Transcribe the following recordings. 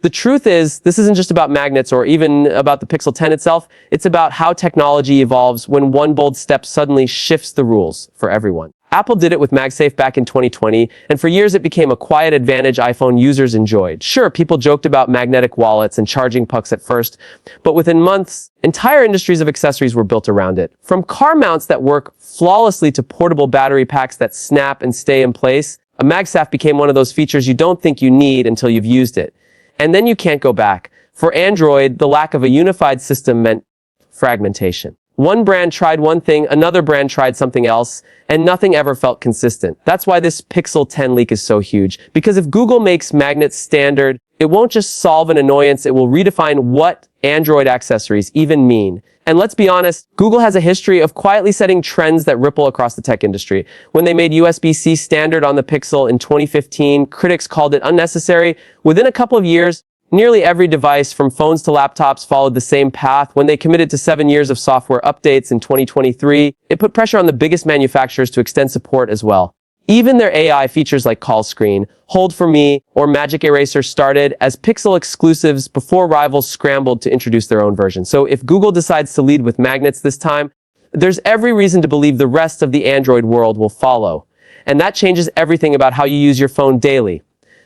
The truth is, this isn't just about magnets or even about the Pixel 10 itself. It's about how technology evolves when one bold step suddenly shifts the rules for everyone. Apple did it with MagSafe back in 2020, and for years it became a quiet advantage iPhone users enjoyed. Sure, people joked about magnetic wallets and charging pucks at first, but within months, entire industries of accessories were built around it. From car mounts that work flawlessly to portable battery packs that snap and stay in place, a MagSafe became one of those features you don't think you need until you've used it. And then you can't go back. For Android, the lack of a unified system meant fragmentation. One brand tried one thing, another brand tried something else, and nothing ever felt consistent. That's why this Pixel 10 leak is so huge. Because if Google makes magnets standard, it won't just solve an annoyance, it will redefine what Android accessories even mean. And let's be honest, Google has a history of quietly setting trends that ripple across the tech industry. When they made USB-C standard on the Pixel in 2015, critics called it unnecessary. Within a couple of years, nearly every device, from phones to laptops, followed the same path. When they committed to 7 years of software updates in 2023, it put pressure on the biggest manufacturers to extend support as well. Even their AI features like Call Screen, Hold for Me, or Magic Eraser started as Pixel exclusives before rivals scrambled to introduce their own version. So if Google decides to lead with magnets this time, there's every reason to believe the rest of the Android world will follow. And that changes everything about how you use your phone daily.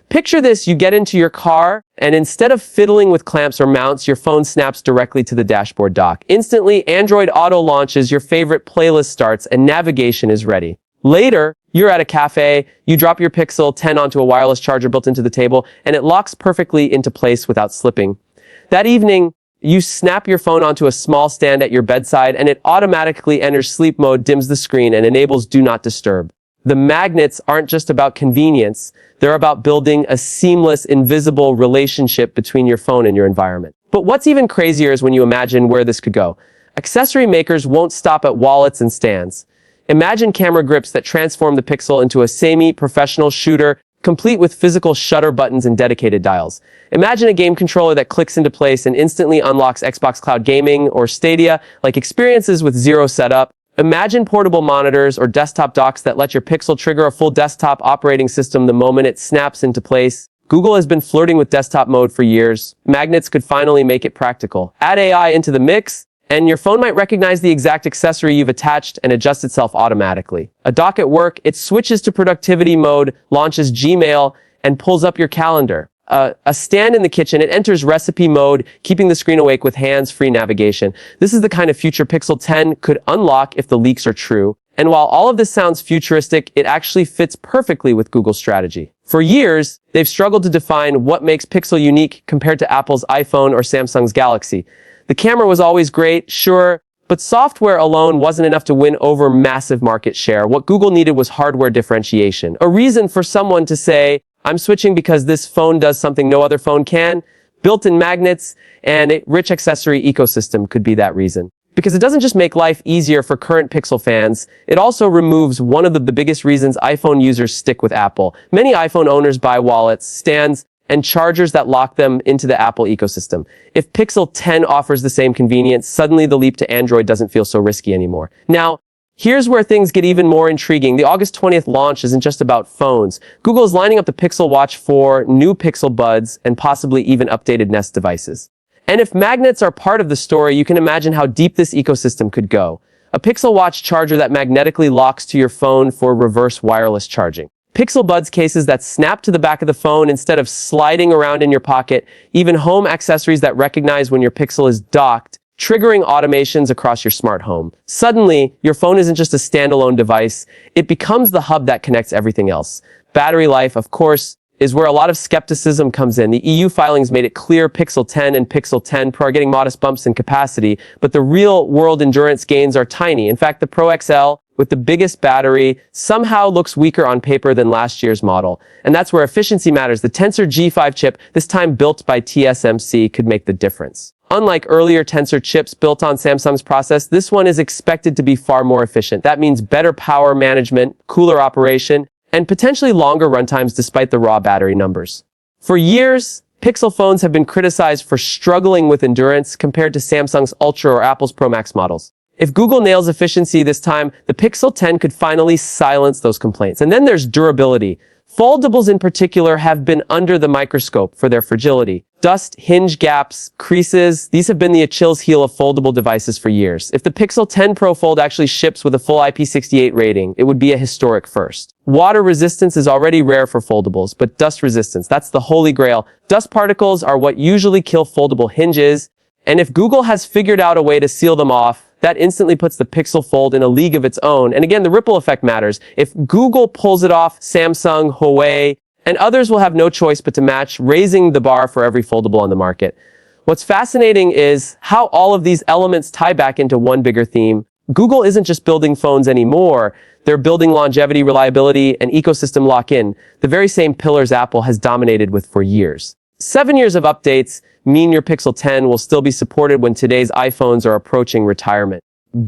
Picture this, you get into your car, and instead of fiddling with clamps or mounts, your phone snaps directly to the dashboard dock. Instantly, Android Auto launches, your favorite playlist starts, and navigation is ready. Later, you're at a cafe, you drop your Pixel 10 onto a wireless charger built into the table, and it locks perfectly into place without slipping. That evening, you snap your phone onto a small stand at your bedside, and it automatically enters sleep mode, dims the screen, and enables Do Not Disturb. The magnets aren't just about convenience, they're about building a seamless, invisible relationship between your phone and your environment. But what's even crazier is when you imagine where this could go. Accessory makers won't stop at wallets and stands. Imagine camera grips that transform the Pixel into a semi-professional shooter, complete with physical shutter buttons and dedicated dials. Imagine a game controller that clicks into place and instantly unlocks Xbox Cloud Gaming or Stadia, like experiences with zero setup. Imagine portable monitors or desktop docks that let your Pixel trigger a full desktop operating system the moment it snaps into place. Google has been flirting with desktop mode for years. Magnets could finally make it practical. Add AI into the mix, and your phone might recognize the exact accessory you've attached and adjust itself automatically. A dock at work, it switches to productivity mode, launches Gmail, and pulls up your calendar. A stand in the kitchen, it enters recipe mode, keeping the screen awake with hands-free navigation. This is the kind of future Pixel 10 could unlock if the leaks are true. And while all of this sounds futuristic, it actually fits perfectly with Google's strategy. For years, they've struggled to define what makes Pixel unique compared to Apple's iPhone or Samsung's Galaxy. The camera was always great, sure, but software alone wasn't enough to win over massive market share. What Google needed was hardware differentiation. A reason for someone to say, I'm switching because this phone does something no other phone can. Built-in magnets and a rich accessory ecosystem could be that reason. Because it doesn't just make life easier for current Pixel fans, it also removes one of the biggest reasons iPhone users stick with Apple. Many iPhone owners buy wallets, stands, and chargers that lock them into the Apple ecosystem. If Pixel 10 offers the same convenience, suddenly the leap to Android doesn't feel so risky anymore. Now, here's where things get even more intriguing. The August 20th launch isn't just about phones. Google is lining up the Pixel Watch 4, new Pixel Buds, and possibly even updated Nest devices. And if magnets are part of the story, you can imagine how deep this ecosystem could go. A Pixel Watch charger that magnetically locks to your phone for reverse wireless charging. Pixel Buds cases that snap to the back of the phone instead of sliding around in your pocket. Even home accessories that recognize when your Pixel is docked, triggering automations across your smart home. Suddenly, your phone isn't just a standalone device, it becomes the hub that connects everything else. Battery life, of course, is where a lot of skepticism comes in. The EU filings made it clear Pixel 10 and Pixel 10 Pro are getting modest bumps in capacity, but the real-world endurance gains are tiny. In fact, the Pro XL, with the biggest battery, somehow looks weaker on paper than last year's model. And that's where efficiency matters. The Tensor G5 chip, this time built by TSMC, could make the difference. Unlike earlier Tensor chips built on Samsung's process, this one is expected to be far more efficient. That means better power management, cooler operation, and potentially longer runtimes despite the raw battery numbers. For years, Pixel phones have been criticized for struggling with endurance compared to Samsung's Ultra or Apple's Pro Max models. If Google nails efficiency this time, the Pixel 10 could finally silence those complaints. And then there's durability. Foldables in particular have been under the microscope for their fragility. Dust, hinge gaps, creases, these have been the Achilles heel of foldable devices for years. If the Pixel 10 Pro Fold actually ships with a full IP68 rating, it would be a historic first. Water resistance is already rare for foldables, but dust resistance, that's the holy grail. Dust particles are what usually kill foldable hinges, and if Google has figured out a way to seal them off, that instantly puts the Pixel Fold in a league of its own. And again, the ripple effect matters. If Google pulls it off, Samsung, Huawei, and others will have no choice but to match, raising the bar for every foldable on the market. What's fascinating is how all of these elements tie back into one bigger theme. Google isn't just building phones anymore. They're building longevity, reliability, and ecosystem lock-in, the very same pillars Apple has dominated with for years. 7 years of updates mean your Pixel 10 will still be supported when today's iPhones are approaching retirement.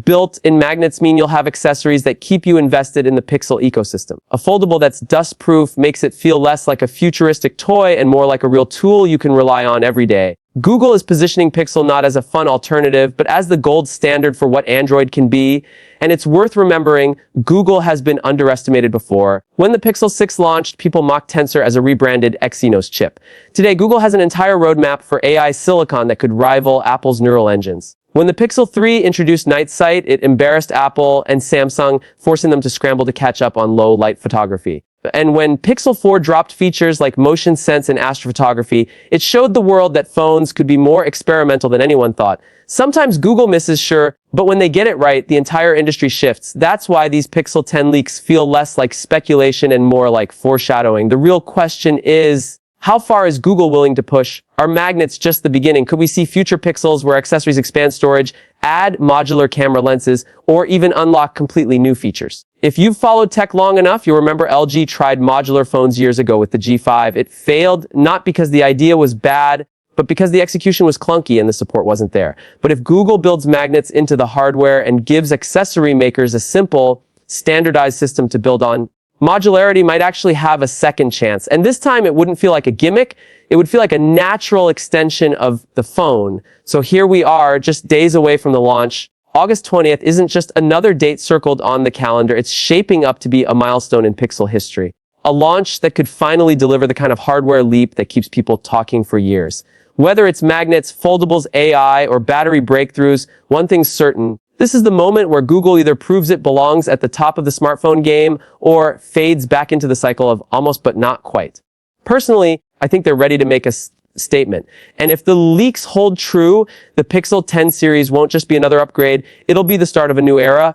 Built-in magnets mean you'll have accessories that keep you invested in the Pixel ecosystem. A foldable that's dust-proof makes it feel less like a futuristic toy and more like a real tool you can rely on every day. Google is positioning Pixel not as a fun alternative, but as the gold standard for what Android can be. And it's worth remembering, Google has been underestimated before. When the Pixel 6 launched, people mocked Tensor as a rebranded Exynos chip. Today, Google has an entire roadmap for AI silicon that could rival Apple's neural engines. When the Pixel 3 introduced night sight, it embarrassed Apple and Samsung, forcing them to scramble to catch up on low-light photography. And when Pixel 4 dropped features like motion sense and astrophotography, it showed the world that phones could be more experimental than anyone thought. Sometimes Google misses, sure, but when they get it right, the entire industry shifts. That's why these Pixel 10 leaks feel less like speculation and more like foreshadowing. The real question is, how far is Google willing to push? Are magnets just the beginning? Could we see future Pixels where accessories expand storage, add modular camera lenses, or even unlock completely new features? If you've followed tech long enough, you'll remember LG tried modular phones years ago with the G5. It failed not because the idea was bad, but because the execution was clunky and the support wasn't there. But if Google builds magnets into the hardware and gives accessory makers a simple, standardized system to build on, modularity might actually have a second chance. And this time it wouldn't feel like a gimmick. It would feel like a natural extension of the phone. So here we are, just days away from the launch. August 20th isn't just another date circled on the calendar. It's shaping up to be a milestone in Pixel history. A launch that could finally deliver the kind of hardware leap that keeps people talking for years. Whether it's magnets, foldables, AI, or battery breakthroughs, one thing's certain. This is the moment where Google either proves it belongs at the top of the smartphone game or fades back into the cycle of almost but not quite. Personally, I think they're ready to make a statement. And if the leaks hold true, the Pixel 10 series won't just be another upgrade, it'll be the start of a new era.